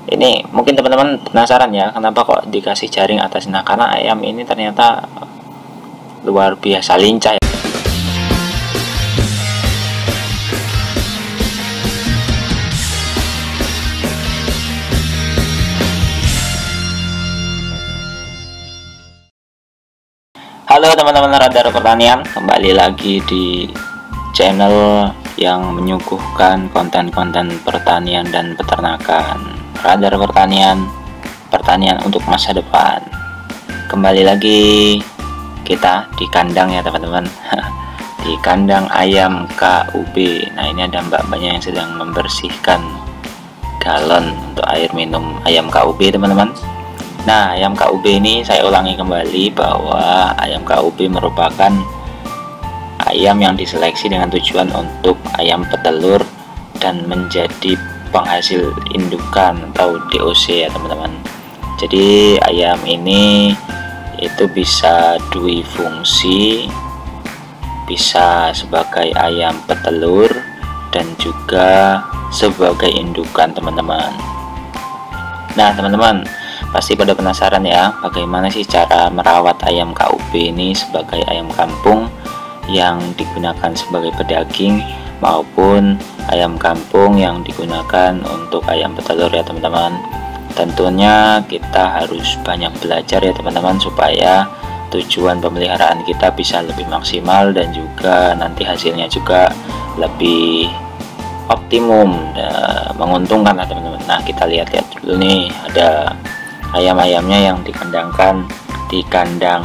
Ini mungkin teman-teman penasaran ya, kenapa kok dikasih jaring atas. Nah, karena ayam ini ternyata luar biasa lincah ya. Halo teman-teman Radar Pertanian, kembali lagi di channel yang menyuguhkan konten-konten pertanian dan peternakan. Radar Pertanian, pertanian untuk masa depan. Kembali lagi kita di kandang ya teman-teman. Di kandang ayam KUB. Nah, ini ada mbak-mbaknya yang sedang membersihkan galon untuk air minum ayam KUB teman-teman. Nah, ayam KUB ini saya ulangi kembali bahwa ayam KUB merupakan ayam yang diseleksi dengan tujuan untuk ayam petelur dan menjadi penghasil indukan atau DOC ya teman-teman. Jadi ayam ini itu bisa dui fungsi, bisa sebagai ayam petelur dan juga sebagai indukan teman-teman. Nah teman-teman, pasti pada penasaran ya, bagaimana sih cara merawat ayam KUB ini sebagai ayam kampung yang digunakan sebagai pedaging maupun ayam kampung yang digunakan untuk ayam petelur ya teman-teman. Tentunya kita harus banyak belajar ya teman-teman, supaya tujuan pemeliharaan kita bisa lebih maksimal dan juga nanti hasilnya juga lebih optimum dan menguntungkan lah teman-teman. Nah, kita lihat-lihat dulu nih, ada ayam-ayamnya yang dikandangkan di kandang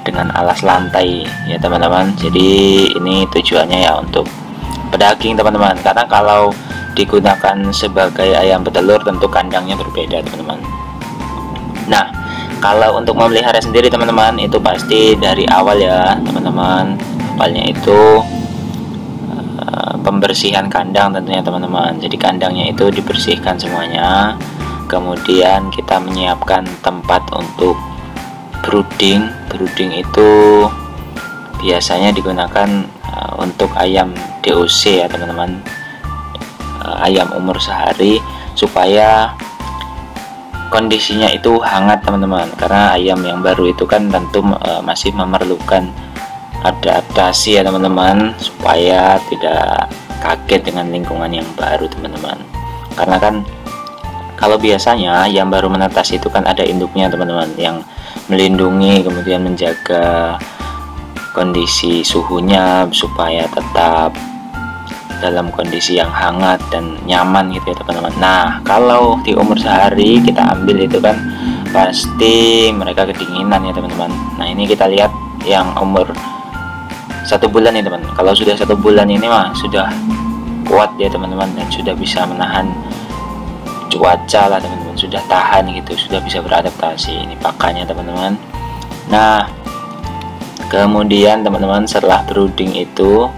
dengan alas lantai ya teman-teman. Jadi ini tujuannya ya untuk pedaging teman-teman, karena kalau digunakan sebagai ayam petelur tentu kandangnya berbeda teman-teman. Nah, kalau untuk memelihara sendiri teman-teman, itu pasti dari awal ya teman-teman. Awalnya itu pembersihan kandang tentunya teman-teman. Jadi kandangnya itu dibersihkan semuanya, kemudian kita menyiapkan tempat untuk brooding. Brooding itu biasanya digunakan untuk ayam DOC ya teman-teman, ayam umur sehari, supaya kondisinya itu hangat teman-teman, karena ayam yang baru itu kan tentu masih memerlukan adaptasi ya teman-teman, supaya tidak kaget dengan lingkungan yang baru teman-teman. Karena kan kalau biasanya yang baru menetas itu kan ada induknya teman-teman, yang melindungi kemudian menjaga kondisi suhunya supaya tetap dalam kondisi yang hangat dan nyaman gitu ya teman-teman. Nah, kalau di umur sehari kita ambil itu kan pasti mereka kedinginan ya teman-teman. Nah, ini kita lihat yang umur 1 bulan ya teman. Kalau sudah 1 bulan ini mah sudah kuat ya teman-teman, dan sudah bisa menahan cuaca lah teman-teman, sudah tahan gitu, sudah bisa beradaptasi. Ini pakannya teman-teman. Nah, kemudian teman-teman setelah brooding itu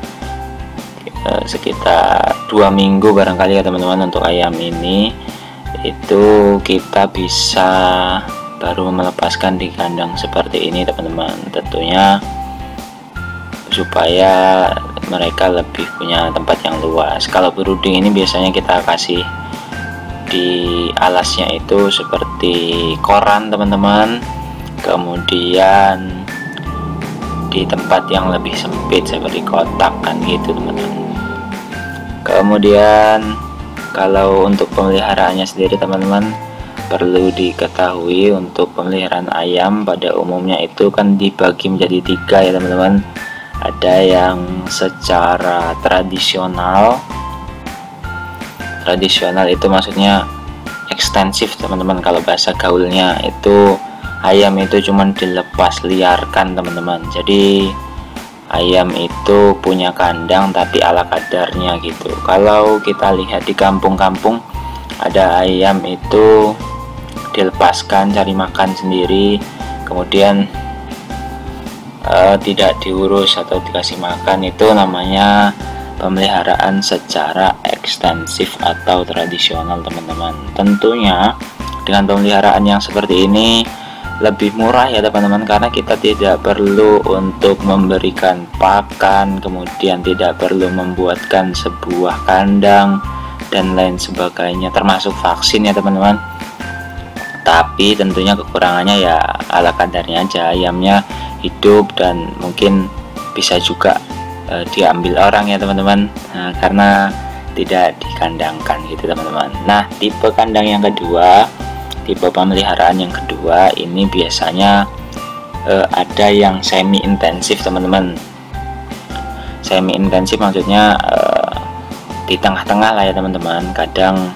sekitar 2 minggu barangkali ya teman-teman, untuk ayam ini itu kita bisa baru melepaskan di kandang seperti ini teman-teman. Tentunya supaya mereka lebih punya tempat yang luas. Kalau brooding ini biasanya kita kasih di alasnya itu seperti koran teman-teman, kemudian di tempat yang lebih sempit seperti kotak kan gitu teman-teman. Kemudian kalau untuk pemeliharaannya sendiri teman-teman, perlu diketahui untuk pemeliharaan ayam pada umumnya itu kan dibagi menjadi 3 ya teman-teman. Ada yang secara tradisional itu maksudnya ekstensif teman-teman, kalau bahasa gaulnya itu ayam itu cuman dilepas liarkan teman-teman. Jadi ayam itu punya kandang tapi ala kadarnya gitu. Kalau kita lihat di kampung-kampung, ada ayam itu dilepaskan cari makan sendiri, kemudian tidak diurus atau dikasih makan, itu namanya pemeliharaan secara ekstensif atau tradisional teman-teman. Tentunya dengan pemeliharaan yang seperti ini lebih murah ya teman-teman, karena kita tidak perlu untuk memberikan pakan, kemudian tidak perlu membuatkan sebuah kandang, dan lain sebagainya, termasuk vaksin ya teman-teman. Tapi tentunya kekurangannya ya ala kadarnya aja, ayamnya hidup dan mungkin bisa juga diambil orang ya teman-teman, karena tidak dikandangkan gitu teman-teman. Nah, tipe kandang yang kedua, tipe pemeliharaan yang kedua ini biasanya ada yang semi intensif teman-teman. Semi intensif maksudnya di tengah-tengah lah ya teman-teman. Kadang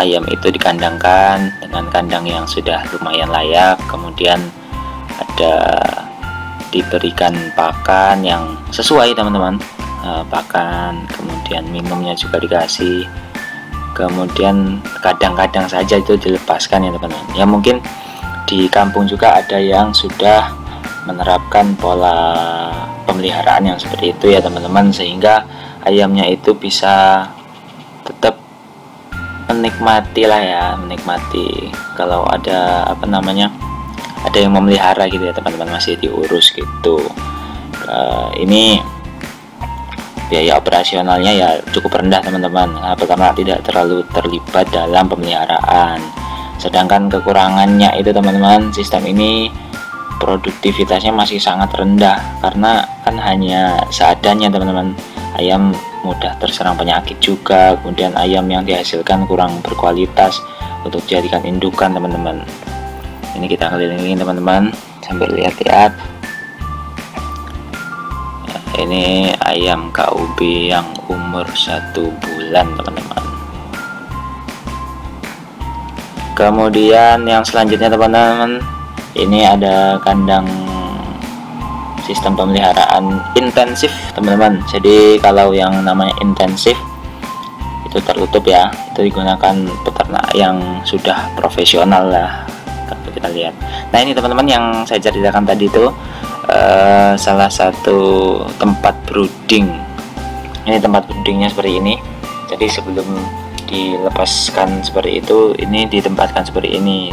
ayam itu dikandangkan dengan kandang yang sudah lumayan layak, kemudian ada diberikan pakan yang sesuai teman-teman, pakan, kemudian minumnya juga dikasih, kemudian kadang-kadang saja itu dilepaskan ya teman-teman. Ya mungkin di kampung juga ada yang sudah menerapkan pola pemeliharaan yang seperti itu ya teman-teman, sehingga ayamnya itu bisa tetap menikmati lah ya, menikmati kalau ada ada yang memelihara gitu ya teman-teman, masih diurus gitu. Ini biaya operasionalnya ya cukup rendah teman-teman, pertama tidak terlalu terlibat dalam pemeliharaan. Sedangkan kekurangannya itu teman-teman, sistem ini produktivitasnya masih sangat rendah karena kan hanya seadanya teman-teman. Ayam mudah terserang penyakit juga, kemudian ayam yang dihasilkan kurang berkualitas untuk dijadikan indukan teman-teman. Ini kita kelilingin teman-teman sambil lihat-lihat. Ini ayam KUB yang umur 1 bulan teman-teman. Kemudian yang selanjutnya teman-teman, ini ada kandang sistem pemeliharaan intensif teman-teman. Jadi kalau yang namanya intensif itu tertutup ya, itu digunakan peternak yang sudah profesional lah kalau kita lihat. Nah ini teman-teman yang saya ceritakan tadi itu salah satu tempat brooding. Ini tempat broodingnya seperti ini. Jadi sebelum dilepaskan seperti itu, ini ditempatkan seperti ini.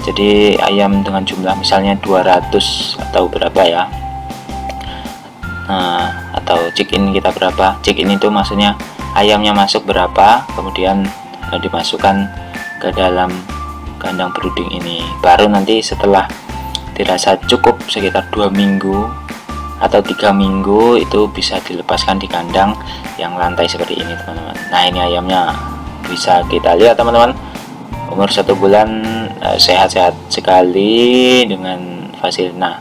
Jadi ayam dengan jumlah misalnya 200 atau berapa ya, atau check in kita berapa, check in itu maksudnya ayamnya masuk berapa, kemudian dimasukkan ke dalam kandang brooding ini. Baru nanti setelah dirasa cukup sekitar 2 minggu atau 3 minggu itu bisa dilepaskan di kandang yang lantai seperti ini teman-teman. Nah ini ayamnya bisa kita lihat teman-teman, umur 1 bulan, sehat-sehat sekali dengan fasilitas. Nah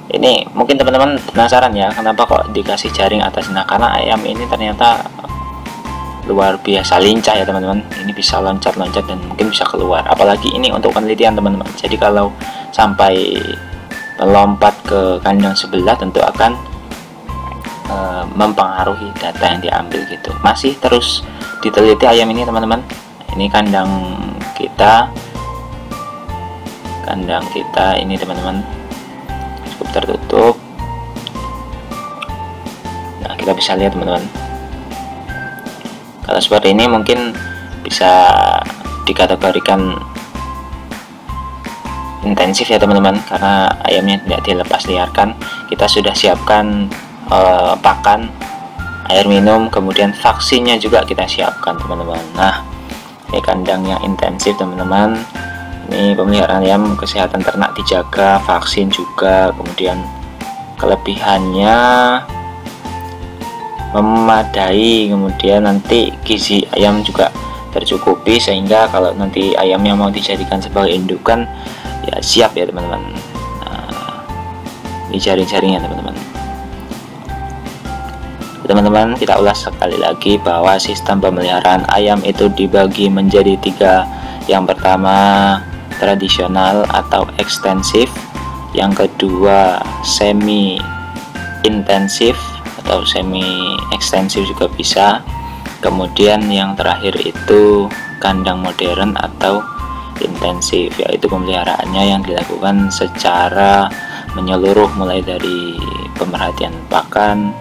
ini mungkin teman-teman penasaran ya, kenapa kok dikasih jaring atas. Nah karena ayam ini ternyata luar biasa lincah ya teman-teman. Ini bisa loncat-loncat dan mungkin bisa keluar, apalagi ini untuk penelitian teman-teman. Jadi kalau sampai melompat ke kandang sebelah tentu akan mempengaruhi data yang diambil gitu. Masih terus diteliti ayam ini teman-teman. Ini kandang kita ini teman-teman cukup tertutup. Nah kita bisa lihat teman-teman, kalau seperti ini mungkin bisa dikategorikan intensif ya teman-teman, karena ayamnya tidak dilepas liarkan. Kita sudah siapkan pakan, air minum, kemudian vaksinnya juga kita siapkan teman-teman. Nah ini kandang yang intensif teman-teman. Ini pemeliharaan ayam, kesehatan ternak dijaga, vaksin juga, kemudian kelebihannya memadai, kemudian nanti gizi ayam juga tercukupi, sehingga kalau nanti ayamnya mau dijadikan sebagai indukan ya siap ya teman-teman. Nah, ini jaring-jaringnya teman-teman, kita ulas sekali lagi bahwa sistem pemeliharaan ayam itu dibagi menjadi 3. Yang pertama tradisional atau ekstensif, yang kedua semi intensif atau semi ekstensif juga bisa, kemudian yang terakhir itu kandang modern atau intensif, yaitu pemeliharaannya yang dilakukan secara menyeluruh, mulai dari pemerhatian pakan,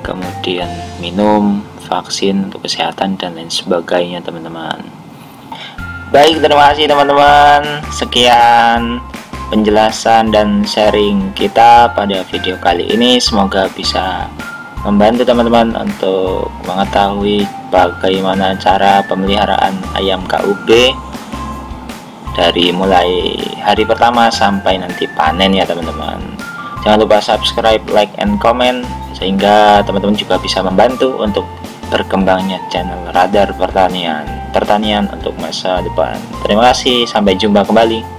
kemudian minum, vaksin untuk kesehatan dan lain sebagainya teman-teman. Baik, terima kasih teman-teman. Sekian penjelasan dan sharing kita pada video kali ini, semoga bisa membantu teman-teman untuk mengetahui bagaimana cara pemeliharaan ayam KUB dari mulai hari pertama sampai nanti panen ya teman-teman. Jangan lupa subscribe, like, and comment sehingga teman-teman juga bisa membantu untuk berkembangnya channel Radar Pertanian untuk masa depan. Terima kasih, sampai jumpa kembali.